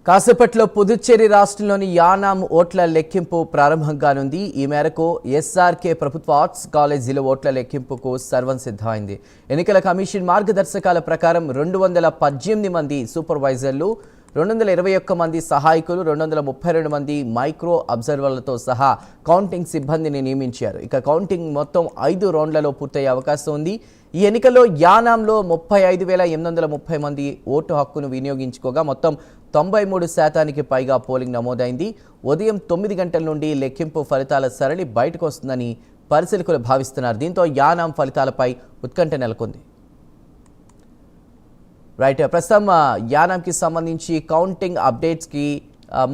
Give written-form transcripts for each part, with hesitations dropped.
కాసేపట్లో పుదుచ్చేరి రాష్ట్రంలోని యానాం ఓట్ల లెక్కింపు ప్రారంభం కానుంది. ఈ మేరకు ఎస్ఆర్కే ప్రభుత్వ ఆర్ట్స్ కాలేజీలో ఓట్ల లెక్కింపుకు సర్వం సిద్ధమైంది. ఎన్నికల కమిషన్ మార్గదర్శకాల ప్రకారం 218 మంది సూపర్వైజర్లు, 221 మంది సహాయకులు, 232 మంది మైక్రో అబ్జర్వర్లతో సహా కౌంటింగ్ సిబ్బందిని నియమించారు. ఇక కౌంటింగ్ మొత్తం 5 రౌండ్లలో పూర్తయ్యే అవకాశం ఉంది. ఈ ఎన్నికల్లో యానాంలో 35,830 మంది ఓటు హక్కును వినియోగించుకోగా మొత్తం 93% పైగా పోలింగ్ నమోదైంది. ఉదయం 9 గంటల నుండి లెక్కింపు ఫలితాల సరళి బయటకు వస్తుందని పరిశీలకులు భావిస్తున్నారు. దీంతో యానాం ఫలితాలపై ఉత్కంఠ నెలకొంది. రైట్, ప్రస్తుతం యానాంకి సంబంధించి కౌంటింగ్ అప్డేట్స్కి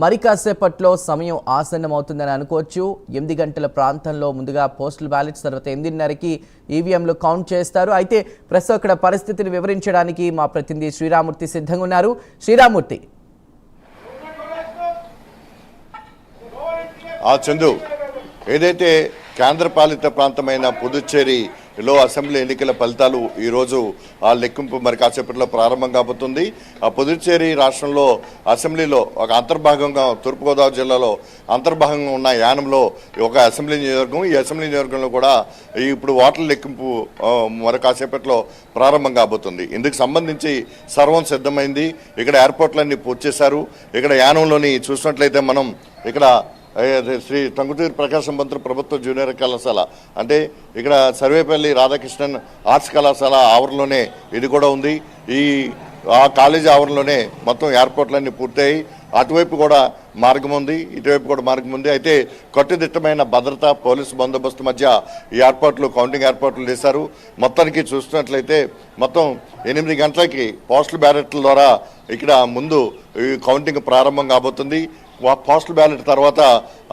మరి కాసేపట్లో సమయం ఆసన్నమవుతుందని అనుకోవచ్చు. 8 గంటల ప్రాంతంలో ముందుగా పోస్టల్ బ్యాలెట్స్, తర్వాత 8:30కి ఈవీఎంలు కౌంట్ చేస్తారు. అయితే ప్రస్తుతం అక్కడ పరిస్థితిని వివరించడానికి మా ప్రతినిధి శ్రీరామూర్తి సిద్ధంగా ఉన్నారు. శ్రీరామూర్తి. చందు, ఏదైతే కేంద్రపాలిత ప్రాంతమైన పుదుచ్చేరిలో అసెంబ్లీ ఎన్నికల ఫలితాలు ఈరోజు ఆ లెక్కింపు మరి కాసేపట్లో ప్రారంభం కాబోతుంది. ఆ పుదుచ్చేరి రాష్ట్రంలో అసెంబ్లీలో ఒక అంతర్భాగంగా తూర్పుగోదావరి జిల్లాలో అంతర్భాగంగా ఉన్న యానంలో ఒక అసెంబ్లీ నియోజకవర్గం. ఈ అసెంబ్లీ నియోజకవర్గంలో కూడా ఇప్పుడు ఓట్ల లెక్కింపు మరి కాసేపట్లో ప్రారంభం కాబోతుంది. ఇందుకు సంబంధించి సర్వం సిద్ధమైంది. ఇక్కడ ఎయిర్పోర్ట్లన్నీ పూర్తి చేశారు. ఇక్కడ యానంలోని చూసినట్లయితే మనం ఇక్కడ శ్రీ టంగుటూరి ప్రకాశం పంతులు ప్రభుత్వ జూనియర్ కళాశాల, అంటే ఇక్కడ సర్వేపల్లి రాధాకృష్ణన్ ఆర్ట్స్ కళాశాల ఆవరణలోనే ఇది కూడా ఉంది. ఆ కాలేజీ ఆవరణలోనే మొత్తం ఎయిర్పోర్ట్లన్నీ పూర్తయ్యాయి. అటువైపు కూడా మార్గం ఉంది, ఇటువైపు కూడా మార్గం ఉంది. అయితే కట్టుదిట్టమైన భద్రత, పోలీసు బందోబస్తు మధ్య ఈ కౌంటింగ్ ఏర్పాట్లు చేశారు. మొత్తానికి చూస్తున్నట్లయితే మొత్తం 8 గంటలకి పోస్టల్ బ్యాలెట్ల ద్వారా ఇక్కడ ముందు ఈ కౌంటింగ్ ప్రారంభం కాబోతుంది. పోస్టల్ బ్యాలెట్ తర్వాత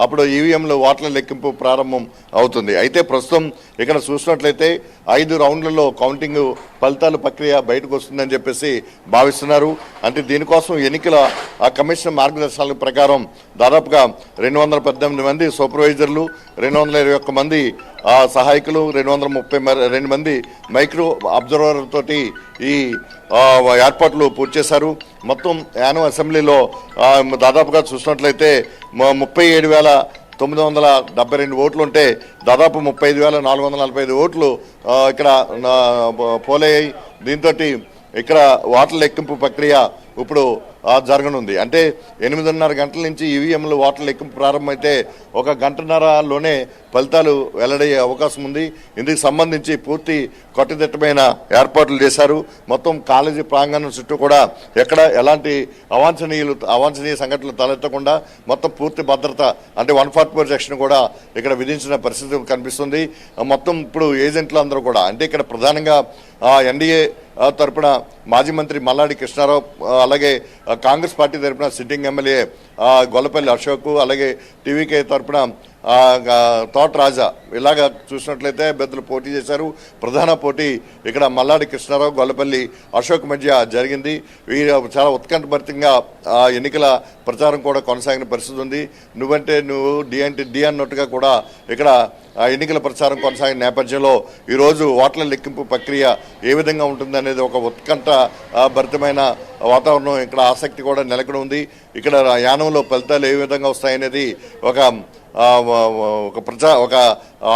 అప్పుడు ఈవీఎంలో ఓట్ల లెక్కింపు ప్రారంభం అవుతుంది. అయితే ప్రస్తుతం ఇక్కడ చూసినట్లయితే 5 రౌండ్లలో కౌంటింగ్ ఫలితాల ప్రక్రియ బయటకు వస్తుందని చెప్పేసి భావిస్తున్నారు. అంటే దీనికోసం ఎన్నికల కమిషన్ మార్గదర్శకాల ప్రకారం దాదాపుగా 218 మంది సూపర్వైజర్లు, 221 మంది సహాయకులు, 232 మంది మైక్రో అబ్జర్వర్ తోటి ఈ ఏర్పాట్లు పూర్తి చేశారు. మొత్తం యానం అసెంబ్లీలో దాదాపుగా చూసినట్లయితే 37,972 ఓట్లు ఉంటే దాదాపు 35,445 ఓట్లు ఇక్కడ పోలయ్యాయి. దీంతో ఇక్కడ ఓట్ల లెక్కింపు ప్రక్రియ ఇప్పుడు జరగనుంది. అంటే 8:30 గంటల నుంచి ఈవీఎంలు ఓట్ల లెక్కింపు ప్రారంభమైతే 1 గంటన్నరలోనే ఫలితాలు వెల్లడయ్యే అవకాశం ఉంది. ఇందుకు సంబంధించి పూర్తి కట్టుదిట్టమైన ఏర్పాట్లు చేశారు. మొత్తం కాలేజీ ప్రాంగణం చుట్టూ కూడా ఎక్కడ ఎలాంటి అవాంఛనీయ సంఘటనలు తలెత్తకుండా మొత్తం పూర్తి భద్రత, అంటే 144 సెక్షన్ కూడా ఇక్కడ విధించిన పరిస్థితి కనిపిస్తుంది. మొత్తం ఇప్పుడు ఏజెంట్లు అందరూ కూడా, అంటే ఇక్కడ ప్రధానంగా ఎన్డీఏ తరపున మాజీ మంత్రి మల్లాడి కృష్ణారావు, అలాగే కాంగ్రెస్ పార్టీ తరపున సిట్టింగ్ ఎమ్మెల్యే గొల్లపల్లి అశోక్, అలాగే టీవీకే తరపున తోట రాజా, ఇలాగా చూసినట్లయితే అభ్యర్థులు పోటీ చేశారు. ప్రధాన పోటీ ఇక్కడ మల్లాడి కృష్ణారావు, గొల్లపల్లి అశోక్ మధ్య జరిగింది. వీరు చాలా ఉత్కంఠభరితంగా ఎన్నికల ప్రచారం కూడా కొనసాగిన పరిస్థితి ఉంది. నువ్వంటే నువ్వు, డి అంటే డి అన్నట్టుగా కూడా ఇక్కడ ఎన్నికల ప్రచారం కొనసాగిన నేపథ్యంలో ఈరోజు ఓట్ల లెక్కింపు ప్రక్రియ ఏ విధంగా ఉంటుందనేది ఒక ఉత్కంఠ భరితమైన వాతావరణం, ఇక్కడ ఆసక్తి కూడా నెలకొని ఉంది. ఇక్కడ యానంలో ఫలితాలు ఏ విధంగా వస్తాయనేది ఒక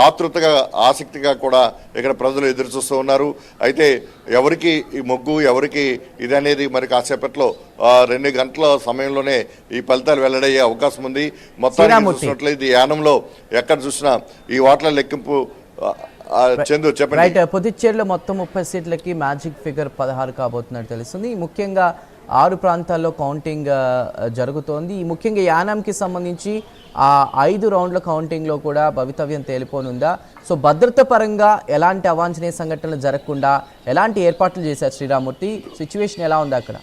ఆతృతగా, ఆసక్తిగా కూడా ఇక్కడ ప్రజలు ఎదురు చూస్తూ ఉన్నారు. అయితే ఎవరికి ఈ మొగ్గు, ఎవరికి ఇది అనేది మరి కాసేపట్లో 2 గంటల సమయంలోనే ఈ ఫలితాలు వెల్లడయ్యే అవకాశం ఉంది. మొత్తానికి చూసినట్లయితే యానంలో ఎక్కడ చూసినా ఈ ఓట్ల లెక్కింపు. చందు చెప్పండి. రైట్, పుదుచ్చేరిలో మొత్తం 30 సీట్లకి మ్యాజిక్ ఫిగర్ 16 కాబోతున్నట్టు తెలుస్తుంది. ముఖ్యంగా 6 ప్రాంతాల్లో కౌంటింగ్ జరుగుతోంది. ముఖ్యంగా యానాంకి సంబంధించి 5 రౌండ్ల కౌంటింగ్లో కూడా భవితవ్యం తేలిపోనుందా? సో భద్రత పరంగా ఎలాంటి అవాంఛనీయ సంఘటనలు జరగకుండా ఎలాంటి ఏర్పాట్లు చేశారు శ్రీరామూర్తి? సిచ్యువేషన్ ఎలా ఉంది అక్కడ?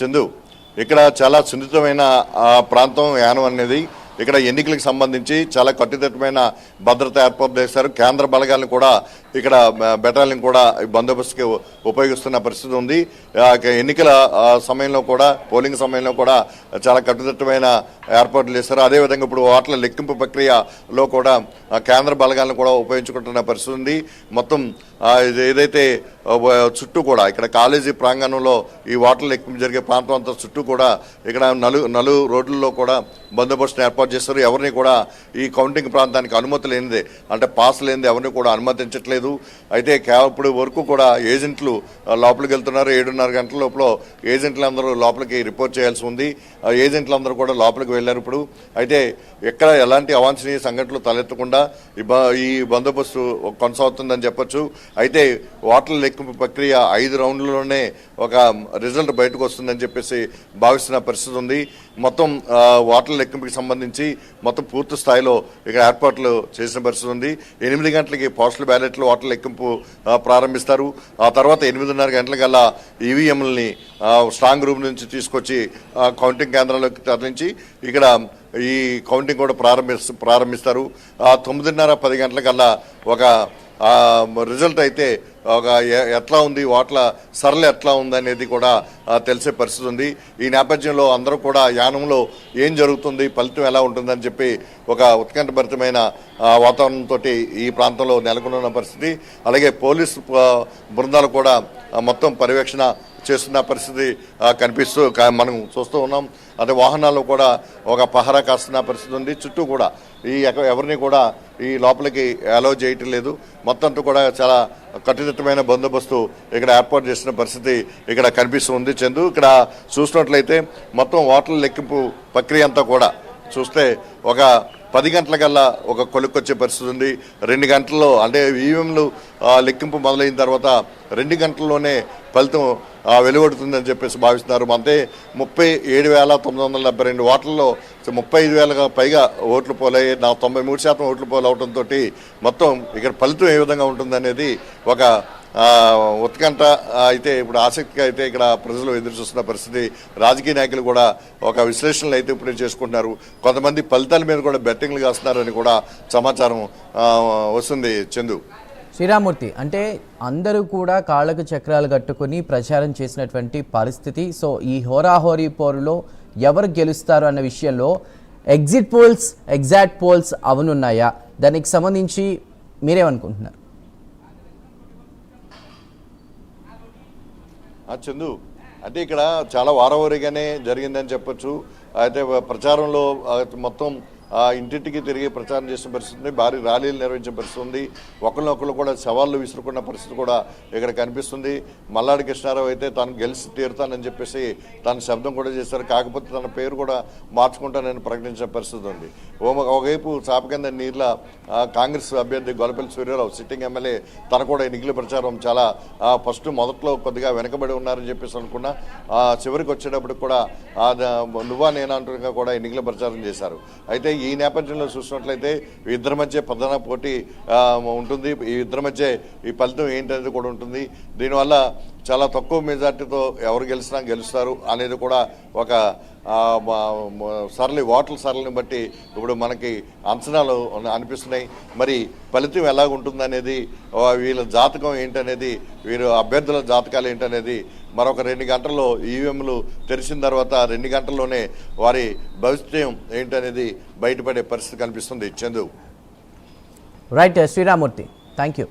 చందు, ఇక్కడ చాలా సున్నితమైన ప్రాంతం యానం అనేది. ఇక్కడ ఎన్నికలకు సంబంధించి చాలా కట్టుదిట్టమైన భద్రత ఏర్పాటు చేశారు. కేంద్ర బలగాలను కూడా ఇక్కడ బెటాలియన్ కూడా బందోబస్తుకి ఉపయోగిస్తున్న పరిస్థితి ఉంది. ఎన్నికల సమయంలో కూడా, పోలింగ్ సమయంలో కూడా చాలా కట్టుదిట్టమైన ఏర్పాట్లు చేశారు. అదేవిధంగా ఇప్పుడు ఓట్ల లెక్కింపు ప్రక్రియలో కూడా కేంద్ర బలగాలను కూడా ఉపయోగించుకుంటున్న పరిస్థితి ఉంది. మొత్తం ఏదైతే చుట్టూ కూడా ఇక్కడ కాలేజీ ప్రాంగణంలో ఈ ఓట్ల లెక్కింపు జరిగే ప్రాంతం అంతా చుట్టూ కూడా ఇక్కడ నలు రోడ్లలో కూడా బందోబస్తును ఏర్పాటు చేస్తారు. ఎవరిని కూడా ఈ కౌంటింగ్ ప్రాంతానికి అనుమతి లేనిదే అంటే పాస్ లేనిది ఎవరిని కూడా అనుమతించట్లేదు. అయితే ఇప్పుడు వరకు కూడా ఏజెంట్లు లోపలికి వెళ్తున్నారు. 7:30 గంటల లోపల ఏజెంట్లు అందరూ లోపలికి రిపోర్ట్ చేయాల్సి ఉంది. ఏజెంట్లు అందరూ కూడా లోపలికి వెళ్ళారు. ఇప్పుడు అయితే ఎక్కడ ఎలాంటి అవాంఛనీయ సంఘటనలు తలెత్తకుండా ఈ బందోబస్తు కొనసాగుతుందని చెప్పొచ్చు. అయితే ఓట్ల లెక్కింపు ప్రక్రియ 5 రౌండ్లలోనే ఒక రిజల్ట్ బయటకు వస్తుందని చెప్పేసి భావిస్తున్న పరిస్థితి ఉంది. మొత్తం ఓట్ల లెక్కింపుకి సంబంధించి మొత్తం పూర్తి స్థాయిలో ఇక్కడ ఏర్పాట్లు చేసిన పరిస్థితి ఉంది. 8 గంటలకి పోస్టల్ బ్యాలెట్లు ఓట్ల లెక్కింపు ప్రారంభిస్తారు. ఆ తర్వాత 8:30 గంటలకల్లా ఈవీఎంలని స్ట్రాంగ్ రూమ్ నుంచి తీసుకొచ్చి కౌంటింగ్ కేంద్రాల్లోకి తరలించి ఇక్కడ ఈ కౌంటింగ్ కూడా ప్రారంభిస్తారు. 9:30-10 గంటలకల్లా ఒక రిజల్ట్ అయితే ఒక ఎట్లా ఉంది ఓట్ల సరళ ఎట్లా ఉంది అనేది కూడా తెలిసే పరిస్థితి ఉంది. ఈ నేపథ్యంలో అందరూ కూడా యానంలో ఏం జరుగుతుంది, ఫలితం ఎలా ఉంటుందని చెప్పి ఒక ఉత్కంఠభరితమైన వాతావరణంతో ఈ ప్రాంతంలో నెలకొన్న పరిస్థితి. అలాగే పోలీసు బృందాలు కూడా మొత్తం పర్యవేక్షణ చేస్తున్న పరిస్థితి కనిపిస్తూ మనం చూస్తూ ఉన్నాం. అదే వాహనాల్లో కూడా ఒక పహరా కాస్తున్న పరిస్థితి ఉంది. చుట్టూ కూడా ఎవరిని కూడా ఈ లోపలికి అలౌ చేయటం లేదు. మొత్తం కూడా చాలా కట్టుదిట్టమైన బందోబస్తు ఇక్కడ ఏర్పాటు చేసిన పరిస్థితి ఇక్కడ కనిపిస్తుంది. చందు, ఇక్కడ చూసినట్లయితే మొత్తం ఓట్ల లెక్కింపు ప్రక్రియ అంతా కూడా చూస్తే ఒక 10 గంటలకల్లా ఒక కొలుక్కొచ్చే పరిస్థితి ఉంది. 2 గంటల్లో అంటే ఈవీఎంలు లెక్కింపు మొదలైన తర్వాత 2 గంటల్లోనే ఫలితం వెలువడుతుందని చెప్పేసి భావిస్తున్నారు. అంటే 37,972 ఓట్లలో 35,000 పైగా ఓట్లు పోలయ్యి 93% ఓట్లు పోలవడంతో మొత్తం ఇక్కడ ఫలితం ఏ విధంగా ఉంటుందనేది ఒక ఉత్కంఠ అయితే ఇప్పుడు ఆసక్తిగా అయితే ఇక్కడ ప్రజలు ఎదురు చూస్తున్న పరిస్థితి. రాజకీయ నాయకులు కూడా ఒక విశ్లేషణలు అయితే ఇప్పుడు చేసుకుంటున్నారు. కొంతమంది ఫలితాల మీద కూడా బెట్టింగ్లు కాస్తున్నారని కూడా సమాచారం వస్తుంది. చందు, శ్రీరామూర్తి, అంటే అందరూ కూడా కాళ్ళకు చక్రాలు కట్టుకుని ప్రచారం చేసినటువంటి పరిస్థితి. సో ఈ హోరాహోరీ పోరులో ఎవరు గెలుస్తారు అన్న విషయంలో ఎగ్జాక్ట్ పోల్స్ అవనున్నాయా? దానికి సంబంధించి మీరేమనుకుంటున్నారు? చందు, అంటే ఇక్కడ చాలా వారవారిగానే జరిగిందని చెప్పొచ్చు. అయితే ప్రచారంలో మొత్తం ఇంటింటికి తిరిగి ప్రచారం చేసిన పరిస్థితి ఉంది. భారీ ర్యాలీలు నిర్వహించిన పరిస్థితి ఉంది. ఒకరినొకరు కూడా సవాళ్ళు విసురుకున్న పరిస్థితి కూడా ఇక్కడ కనిపిస్తుంది. మల్లాడి కృష్ణారావు అయితే తాను గెలిచి తీరుతానని చెప్పేసి తన శబ్దం కూడా చేశారు. కాకపోతే తన పేరు కూడా మార్చుకుంటానని ప్రకటించిన పరిస్థితి ఉంది. ఒకవైపు చాప కింద నీళ్ళ కాంగ్రెస్ అభ్యర్థి గొల్లపల్లి సూర్యారావు సిట్టింగ్ ఎమ్మెల్యే తన కూడా ఎన్నికల ప్రచారం చాలా మొదట్లో కొద్దిగా వెనకబడి ఉన్నారని చెప్పేసి అనుకున్నా చివరికి వచ్చేటప్పటికి కూడా నువ్వా నేనా అంటుగా కూడా ఎన్నికల ప్రచారం చేశారు. అయితే ఈ నేపథ్యంలో చూసినట్లయితే ఇద్దరి మధ్య ప్రధాన పోటీ ఉంటుంది. ఈ ఇద్దరి మధ్య ఈ ఫలితం ఏంటనేది కూడా ఉంటుంది. దీనివల్ల చాలా తక్కువ మెజార్టీతో ఎవరు గెలుస్తారు అనేది కూడా ఒక ఓట్ల సరళిని బట్టి ఇప్పుడు మనకి అంచనాలు అనిపిస్తున్నాయి. మరి ఫలితం ఎలాగుంటుందనేది, వీళ్ళ జాతకం ఏంటనేది, వీరు అభ్యర్థుల జాతకాలు ఏంటనేది మరొక 2 గంటల్లో ఈవీఎంలు తెరిచిన తర్వాత 2 గంటల్లోనే వారి భవిష్యత్తు ఏంటనేది బయటపడే పరిస్థితి కనిపిస్తుంది. Chandu, right Sriramurthy, thank you.